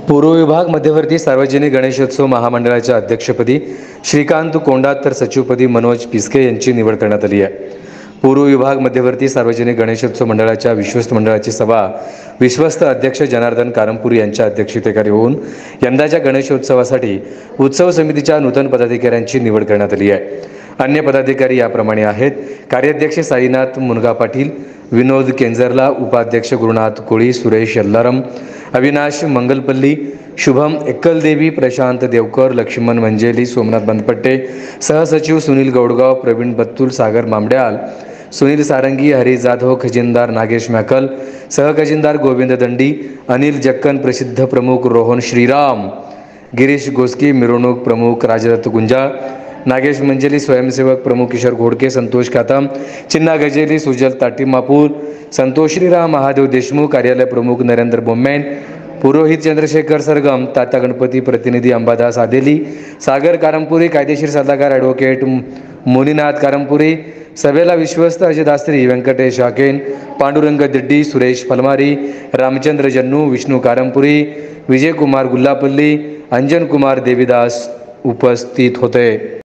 पूर्व विभाग मध्यवर्ती सार्वजनिक गणेशोत्सव महामंडळाच्या अध्यक्षपदी श्रीकांत कोंडात तर सचिवपदी मनोज पिस्के यांची निवड करण्यात आली आहे। पूर्व विभाग मध्यवर्ती सार्वजनिक गणेशोत्सव मंडळाच्या विश्वस्त मंडळाची सभा विश्वस्त अध्यक्ष जनार्दन कारंपुरी यांच्या अध्यक्षतेखाली होऊन यंदाच्या गणेशोत्सवासाठी उत्सव समितीच्या नूतन पदाधिकाऱ्यांची निवड करण्यात आली आहे। अन्य पदाधिकारी याप्रमाणे आहेत। कार्याध्यक्ष साईनाथ मुनगा पाटील, विनोद केंजरला, उपाध्यक्ष गुरुनाथ कोळी, सुरेश यल्लारम, अविनाश मंगलपल्ली, शुभम एक्कलदेवी, प्रशांत देवकर, लक्ष्मण मंजेली, सोमनाथ बनपट्टे, सहसचिव सुनील गौडगाव, प्रवीण बत्तूल, सागर मामड्याल, सुनील सारंगी, हरी जाधव, खजिनदार नागेश मॅकल, सहखजिनदार गोविंद दंडी, अनिल जक्कन, प्रसिद्ध प्रमुख रोहन श्रीराम, गिरीश गोस्की, मिरवणूक प्रमुख राजदत्त गुंजाळ, नागेश मंजेली, स्वयंसेवक प्रमुख किशोर घोडके, संतोष कातम, चिन्ना गजेली, सुजल ताटीमापूर, संतोष श्रीराम, महादेव देशमुख, कार्यालय प्रमुख नरेंद्र बोम्मैन, पुरोहित चंद्रशेखर सरगम, ताता गणपती, प्रतिनिधी अंबादास आदेली, सागर कारंपुरी, कायदेशीर सल्लागार ॲडव्होकेट मुनीनाथ कारंपुरी, सभेला विश्वस्त अजय दास्त्री, व्यंकटेश हाकेन, पांडुरंग दिड्डी, सुरेश फलमारी, रामचंद्र जन्नू, विष्णू कारंपुरी, विजयकुमार गुल्लापल्ली, अंजन कुमार देवीदास उपस्थित होते।